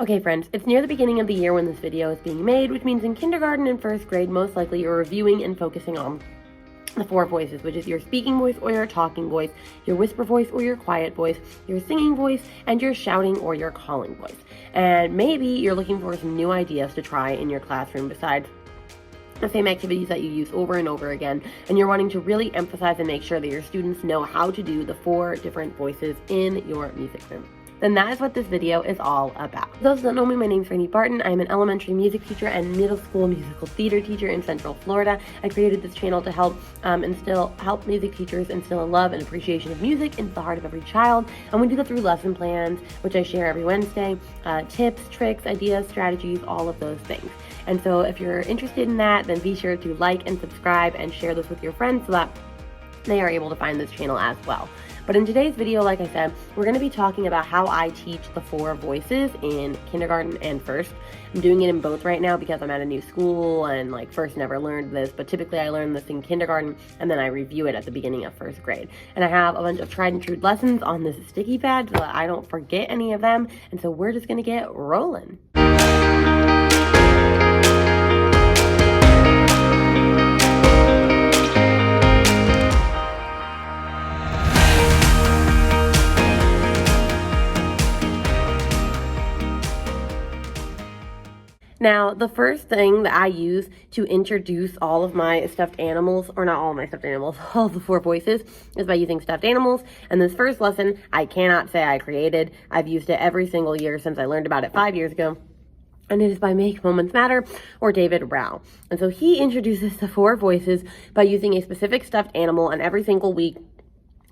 Okay friends, it's near the beginning of the year when this video is being made, which means in kindergarten and first grade, most likely you're reviewing and focusing on the four voices, which is your speaking voice or your talking voice, your whisper voice or your quiet voice, your singing voice, and your shouting or your calling voice. And maybe you're looking for some new ideas to try in your classroom besides the same activities that you use over and over again, and you're wanting to really emphasize and make sure that your students know how to do the four different voices in your music room. Then that is what this video is all about. For those that don't know me, my name is Rainey Barton. I am an elementary music teacher and middle school musical theater teacher in Central Florida. I created this channel to help music teachers instill a love and appreciation of music into the heart of every child. And we do that through lesson plans, which I share every Wednesday, tips, tricks, ideas, strategies, all of those things. And so if you're interested in that, then be sure to like and subscribe and share this with your friends so that they are able to find this channel as well. But in today's video, like I said, we're going to be talking about how I teach the four voices in kindergarten and first. I'm doing it in both right now because I'm at a new school and like first never learned this, but typically I learn this in kindergarten and then I review it at the beginning of first grade. And I have a bunch of tried and true lessons on this sticky pad so that I don't forget any of them. And so we're just going to get rolling. Now, the first thing that I use to introduce all of my stuffed animals, or not all of my stuffed animals, all of the four voices, is by using stuffed animals. And this first lesson, I cannot say I created. I've used it every single year since I learned about it 5 years ago. And it is by Make Moments Matter or David Rao. And so he introduces the four voices by using a specific stuffed animal, and every single week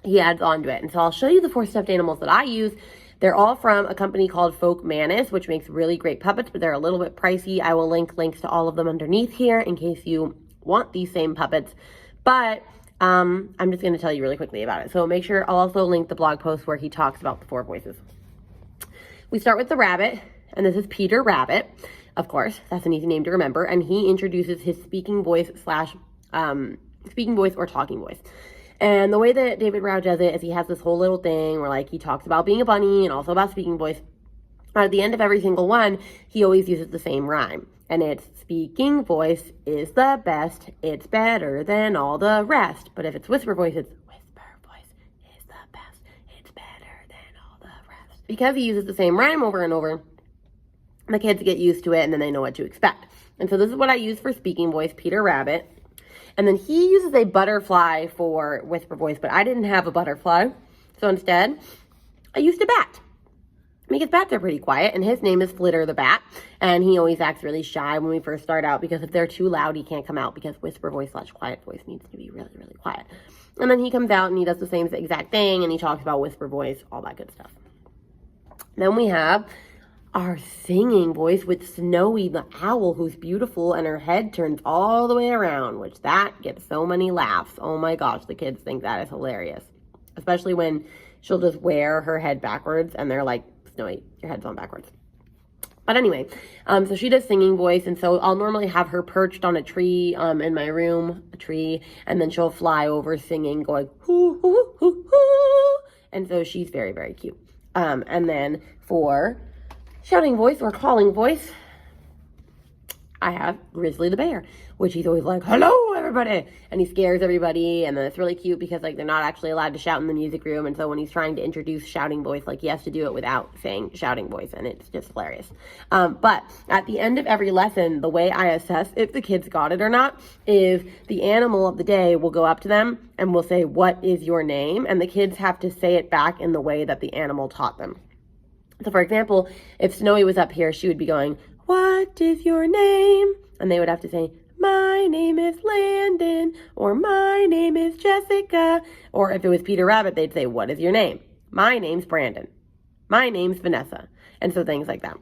he adds on to it. And so I'll show you the four stuffed animals that I use. They're all from a company called Folk Manis, which makes really great puppets, but they're a little bit pricey. I will link links to all of them underneath here in case you want these same puppets. But I'm just going to tell you really quickly about it. So make sure I'll also link the blog post where he talks about the four voices. We start with the rabbit, and this is Peter Rabbit. Of course, that's an easy name to remember. And he introduces his speaking voice or talking voice. And the way that David Rao does it is he has this whole little thing where like he talks about being a bunny and also about speaking voice. But at the end of every single one, he always uses the same rhyme. And it's speaking voice is the best. It's better than all the rest. But if it's whisper voice, it's whisper voice is the best. It's better than all the rest. Because he uses the same rhyme over and over, the kids get used to it and then they know what to expect. And so this is what I use for speaking voice, Peter Rabbit. And then he uses a butterfly for whisper voice, but I didn't have a butterfly. So instead, I used a bat. Because bats are pretty quiet, and his name is Flitter the Bat. And he always acts really shy when we first start out because if they're too loud, he can't come out because whisper voice / quiet voice needs to be really, really quiet. And then he comes out and he does the same exact thing, and he talks about whisper voice, all that good stuff. Then we have our singing voice with Snowy the owl, who's beautiful, and her head turns all the way around, which that gets so many laughs. Oh my gosh, the kids think that is hilarious. Especially when she'll just wear her head backwards and they're like, Snowy, your head's on backwards. But anyway, so she does singing voice, and so I'll normally have her perched on a tree in my room, and then she'll fly over singing, going, hoo, hoo, hoo, hoo. And so she's very, very cute. And then for shouting voice or calling voice, I have Grizzly the Bear, which he's always like, hello, everybody. And he scares everybody. And then it's really cute because like they're not actually allowed to shout in the music room. And so when he's trying to introduce shouting voice, like he has to do it without saying shouting voice. And it's just hilarious. But at the end of every lesson, the way I assess if the kids got it or not is the animal of the day will go up to them and will say, what is your name? And the kids have to say it back in the way that the animal taught them. So for example, if Snowy was up here, she would be going, what is your name? And they would have to say, my name is Landon, or my name is Jessica. Or if it was Peter Rabbit, they'd say, what is your name? My name's Brandon. My name's Vanessa. And so things like that.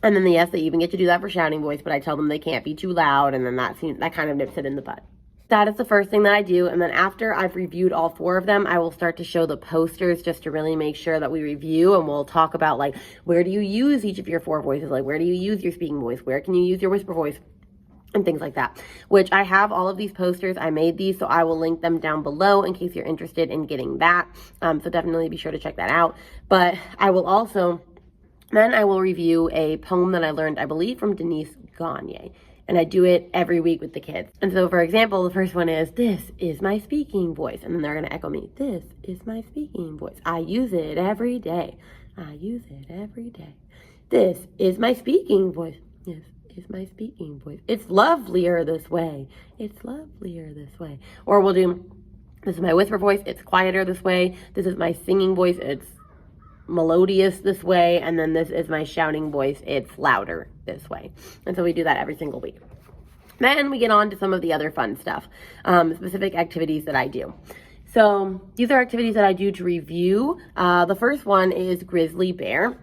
And then yes, they even get to do that for shouting voice, but I tell them they can't be too loud, and then that kind of nips it in the bud. That is the first thing that I do. And then after I've reviewed all four of them, I will start to show the posters just to really make sure that we review, and we'll talk about like, where do you use each of your four voices? Like, where do you use your speaking voice? Where can you use your whisper voice? And things like that, which I have all of these posters. I made these, so I will link them down below in case you're interested in getting that. So definitely be sure to check that out. But I will also Then I will review a poem that I learned, I believe, from Denise Gagne. And I do it every week with the kids. And so, for example, the first one is, this is my speaking voice. And then they're going to echo me, this is my speaking voice. I use it every day. I use it every day. This is my speaking voice. This is my speaking voice. It's lovelier this way. It's lovelier this way. Or we'll do, this is my whisper voice. It's quieter this way. This is my singing voice. It's melodious this way. And then this is my shouting voice. It's louder this way. And so we do that every single week. Then we get on to some of the other fun stuff, specific activities that I do. So these are activities that I do to review. The first one is Grizzly Bear.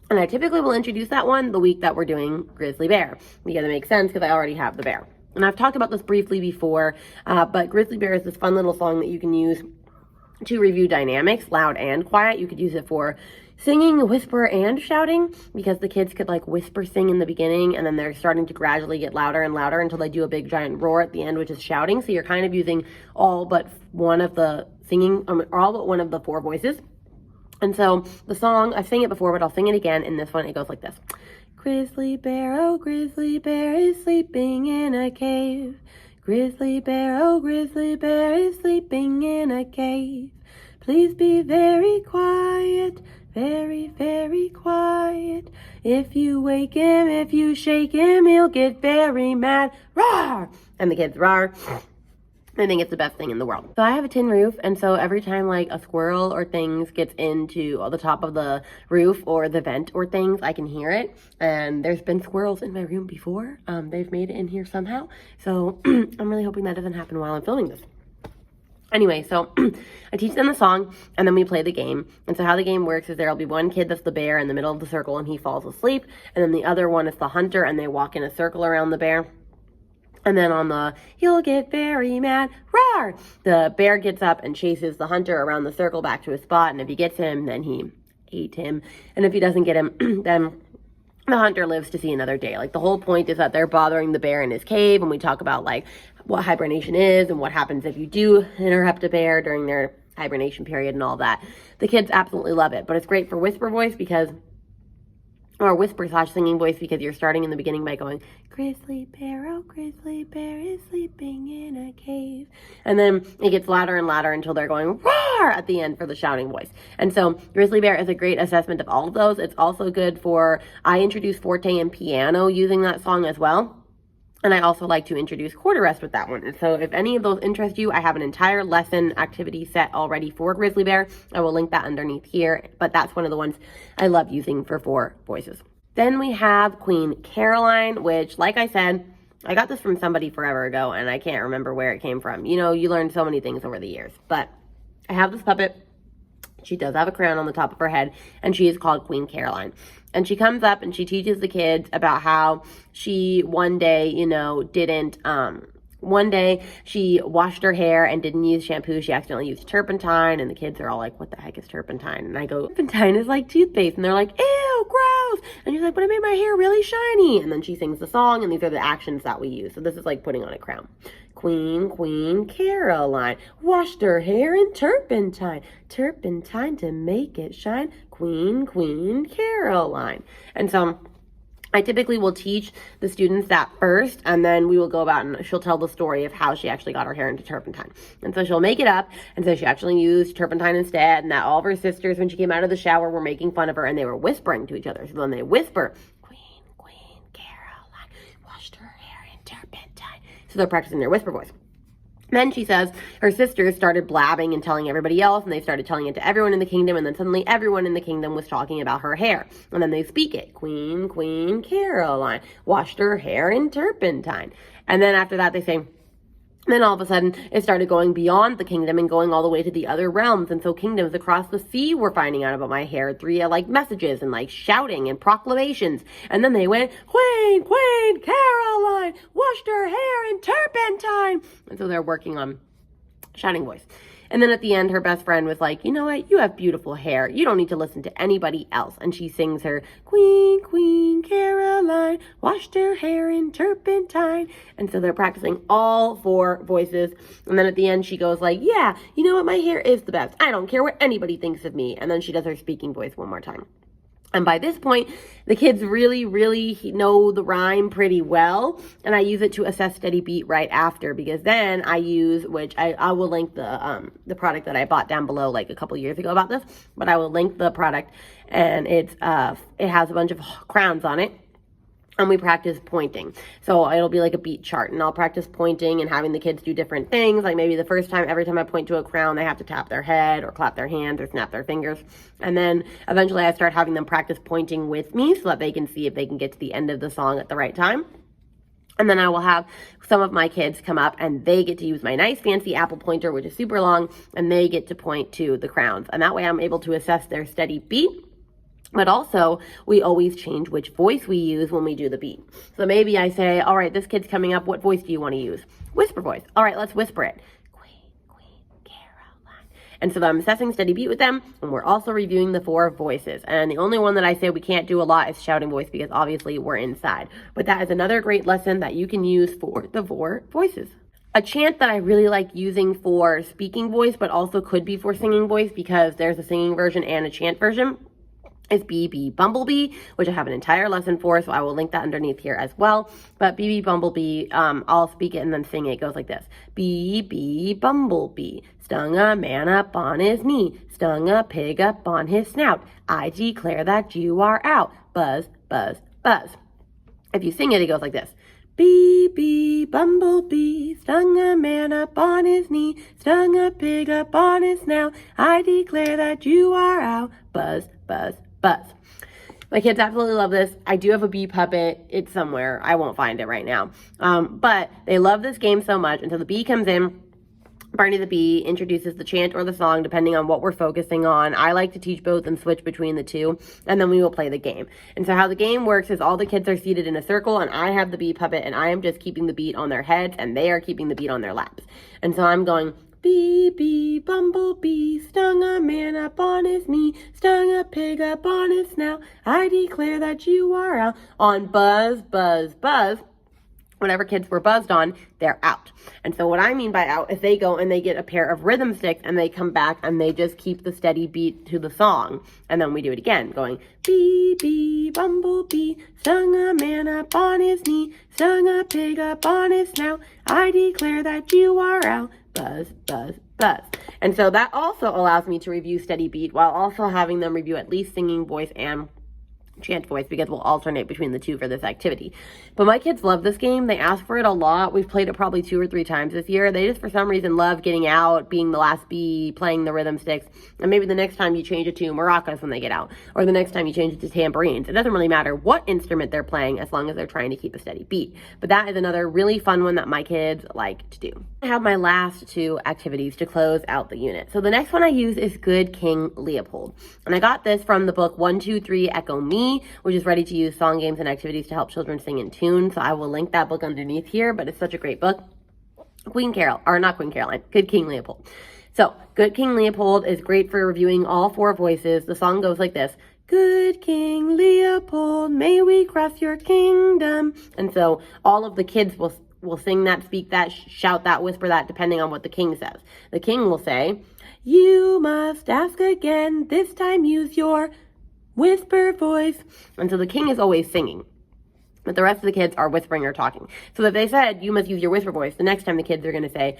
And I typically will introduce that one the week that we're doing Grizzly Bear, because it makes sense because I already have the bear. And I've talked about this briefly before, but Grizzly Bear is this fun little song that you can use to review dynamics, loud and quiet. You could use it for singing, whisper, and shouting, because the kids could like whisper sing in the beginning, and then they're starting to gradually get louder and louder until they do a big giant roar at the end, which is shouting. So you're kind of using all but one of the singing, or all but one of the four voices. And so the song, I've sang it before, but I'll sing it again. In this one, it goes like this. Grizzly bear, oh grizzly bear is sleeping in a cave. Grizzly bear, oh grizzly bear is sleeping in a cave. Please be very quiet, very, very quiet. If you wake him, if you shake him, he'll get very mad. Roar! And the kids roar. I think it's the best thing in the world. So I have a tin roof, and so every time like a squirrel or things gets into the top of the roof or the vent or things, I can hear it. And there's been squirrels in my room before. They've made it in here somehow. So I'm really hoping that doesn't happen while I'm filming this. Anyway, so I teach them the song, and then we play the game. And so how the game works is there'll be one kid that's the bear in the middle of the circle, and he falls asleep. And then the other one is the hunter, and they walk in a circle around the bear. And then on the, he'll get very mad, roar! The bear gets up and chases the hunter around the circle back to his spot. And if he gets him, then he ate him. And if he doesn't get him, then the hunter lives to see another day. Like, the whole point is that they're bothering the bear in his cave. And we talk about, like, what hibernation is and what happens if you do interrupt a bear during their hibernation period and all that. The kids absolutely love it. But it's great for whisper voice because, or whisper/singing voice, because you're starting in the beginning by going, Grizzly bear, oh grizzly bear is sleeping in a cave. And then it gets louder and louder until they're going roar at the end for the shouting voice. And so Grizzly Bear is a great assessment of all of those. It's also good for, I introduce forte and piano using that song as well. And I also like to introduce quarter rest with that one. And so if any of those interest you, I have an entire lesson activity set already for Grizzly Bear. I will link that underneath here, but that's one of the ones I love using for four voices. Then we have Queen Caroline, which, like I said, I got this from somebody forever ago, and I can't remember where it came from. You know, you learn so many things over the years. But I have this puppet. She does have a crown on the top of her head, and she is called Queen Caroline. And she comes up and she teaches the kids about how she one day, one day she washed her hair and didn't use shampoo. She accidentally used turpentine, and the kids are all like, what the heck is turpentine? And I go, turpentine is like toothpaste. And they're like, ew, gross. And she's like, but it made my hair really shiny. And then she sings the song, and these are the actions that we use. So this is like putting on a crown. Queen Caroline washed her hair in turpentine to make it shine. Queen Caroline. And so I typically will teach the students that first, and then we will go about and she'll tell the story of how she actually got her hair into turpentine. And so she'll make it up, and so she actually used turpentine instead, and that all of her sisters, when she came out of the shower, were making fun of her, and they were whispering to each other. So then they whisper, Queen Caroline washed her hair in turpentine. So they're practicing their whisper voice. Then she says her sisters started blabbing and telling everybody else, and they started telling it to everyone in the kingdom, and then suddenly everyone in the kingdom was talking about her hair. And then they speak it. Queen Caroline washed her hair in turpentine. And then after that they say, then all of a sudden it started going beyond the kingdom and going all the way to the other realms. And so kingdoms across the sea were finding out about my hair through like messages and like shouting and proclamations. And then they went, Queen Caroline washed her hair in turpentine. And so they're working on shouting voice. And then at the end, her best friend was like, you know what? You have beautiful hair. You don't need to listen to anybody else. And she sings her, Queen Caroline washed her hair in turpentine. And so they're practicing all four voices. And then at the end, she goes like, yeah, you know what? My hair is the best. I don't care what anybody thinks of me. And then she does her speaking voice one more time. And by this point, the kids really, really know the rhyme pretty well. And I use it to assess steady beat right after, because then I use, which I will link the product that I bought down below like a couple years ago about this, but I will link the product, and it has a bunch of crowns on it. And we practice pointing. So it'll be like a beat chart, and I'll practice pointing and having the kids do different things. Like maybe the first time, every time I point to a crown, they have to tap their head or clap their hands or snap their fingers. And then eventually I start having them practice pointing with me so that they can see if they can get to the end of the song at the right time. And then I will have some of my kids come up, and they get to use my nice fancy Apple pointer, which is super long, and they get to point to the crowns. And that way I'm able to assess their steady beat. But also, we always change which voice we use when we do the beat. So maybe I say, all right, this kid's coming up. What voice do you want to use? Whisper voice. All right, let's whisper it. Queen, Caroline. And so I'm assessing steady beat with them, and we're also reviewing the 4 voices. And the only one that I say we can't do a lot is shouting voice, because obviously we're inside. But that is another great lesson that you can use for the 4 voices. A chant that I really like using for speaking voice, but also could be for singing voice, because there's a singing version and a chant version, is BB Bumblebee, which I have an entire lesson for, so I will link that underneath here as well. But BB Bumblebee, I'll speak it and then sing it. It goes like this. BB Bumblebee stung a man up on his knee, stung a pig up on his snout. I declare that you are out. Buzz, buzz, buzz. If you sing it, it goes like this. BB Bumblebee stung a man up on his knee, stung a pig up on his snout. I declare that you are out. Buzz, buzz, buzz. My kids absolutely love this. I do have a bee puppet. It's somewhere. I won't find it right now. But they love this game so much until the bee comes in. Barney the Bee introduces the chant or the song depending on what we're focusing on. I like to teach both and switch between the two, and then we will play the game. And so how the game works is all the kids are seated in a circle, and I have the bee puppet, and I am just keeping the beat on their heads, and they are keeping the beat on their laps. And so I'm going, BB Bumblebee stung a man up on his knee, stung a pig up on his snout. I declare that you are out. On buzz, buzz, buzz, whatever kids were buzzed on, they're out. And so what I mean by out is they go and they get a pair of rhythm sticks, and they come back and they just keep the steady beat to the song. And then we do it again, going, BB Bumblebee stung a man up on his knee, stung a pig up on his snout. I declare that you are out. Buzz, buzz, buzz. And so that also allows me to review steady beat while also having them review at least singing voice and chant voice, because we'll alternate between the two for this activity. But my kids love this game. They ask for it a lot. We've played it probably 2 or 3 times this year. They just for some reason love getting out, being the last bee, playing the rhythm sticks, and maybe the next time you change it to maracas when they get out, or the next time you change it to tambourines. It doesn't really matter what instrument they're playing as long as they're trying to keep a steady beat. But that is another really fun one that my kids like to do. I have my last 2 activities to close out the unit. So the next one I use is Good King Leopold. And I got this from the book 1, 2, 3 Echo Me, which is ready to use song, games, and activities to help children sing in tune. So I will link that book underneath here, but it's such a great book. Good King Leopold. So Good King Leopold is great for reviewing all 4 voices. The song goes like this. Good King Leopold, may we cross your kingdom. And so all of the kids will sing that, speak that, shout that, whisper that, depending on what the king says. The king will say, you must ask again, this time use your whisper voice. And so the king is always singing, but the rest of the kids are whispering or talking. So if they said, you must use your whisper voice, the next time the kids are going to say,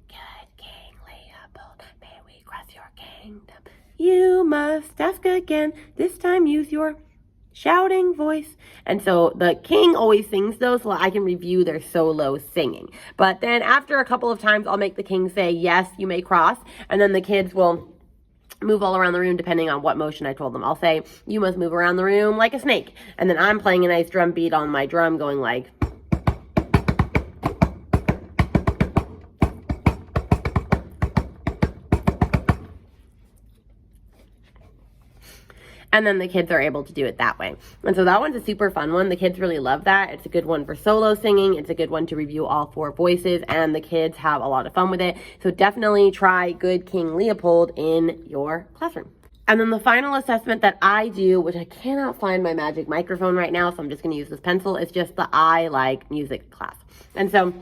good King Leopold, may we cross your kingdom. You must ask again, this time use your shouting voice. And so the king always sings those so I can review their solo singing. But then after a couple of times, I'll make the king say, yes, you may cross. And then the kids will move all around the room depending on what motion I told them. I'll say, you must move around the room like a snake. And then I'm playing a nice drum beat on my drum going like, and then the kids are able to do it that way. And so that one's a super fun one. The kids really love that. It's a good one for solo singing. It's a good one to review all 4 voices, and the kids have a lot of fun with it. So definitely try Good King Leopold in your classroom. And then the final assessment that I do, which I cannot find my magic microphone right now, so I'm just going to use this pencil, is just the I Like Music class. And so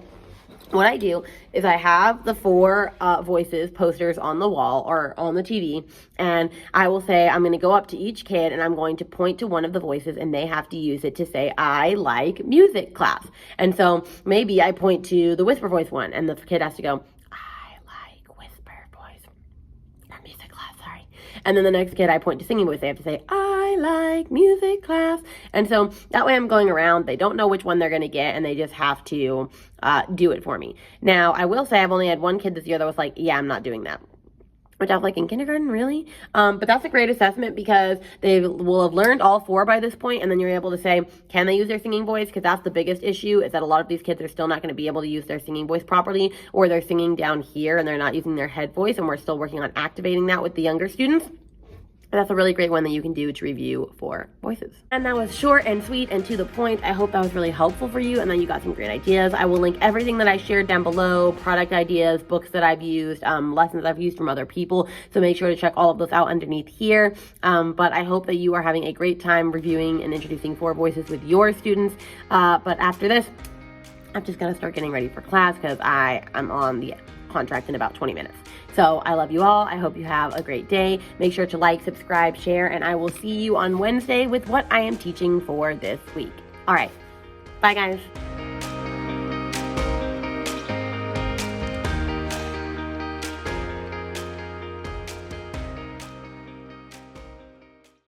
what I do is I have the 4 voices posters on the wall or on the TV, and I will say I'm going to go up to each kid and I'm going to point to one of the voices, and they have to use it to say, I like music class. And so maybe I point to the whisper voice one, and the kid has to go, I like whisper voice or music class, sorry. And then the next kid, I point to singing voice. They have to say, I like music class. And so that way I'm going around. They don't know which one they're going to get, and they just have to do it for me. Now, I will say I've only had one kid this year that was like, yeah, I'm not doing that. Which I was like, in kindergarten, really? But that's a great assessment because they will have learned all 4 by this point, and then you're able to say, can they use their singing voice? Because that's the biggest issue, is that a lot of these kids are still not going to be able to use their singing voice properly, or they're singing down here and they're not using their head voice, and we're still working on activating that with the younger students. That's a really great one that you can do to review for voices. And that was short and sweet and to the point. I hope that was really helpful for you and that you got some great ideas. I will link everything that I shared down below, product ideas, books that I've used, lessons I've used from other people. So make sure to check all of those out underneath here. But I hope that you are having a great time reviewing and introducing 4 voices with your students. But after this, I'm just gonna start getting ready for class because I'm on the contract in about 20 minutes. So I love you all. I hope you have a great day. Make sure to like, subscribe, share, and I will see you on Wednesday with what I am teaching for this week. All right. Bye, guys.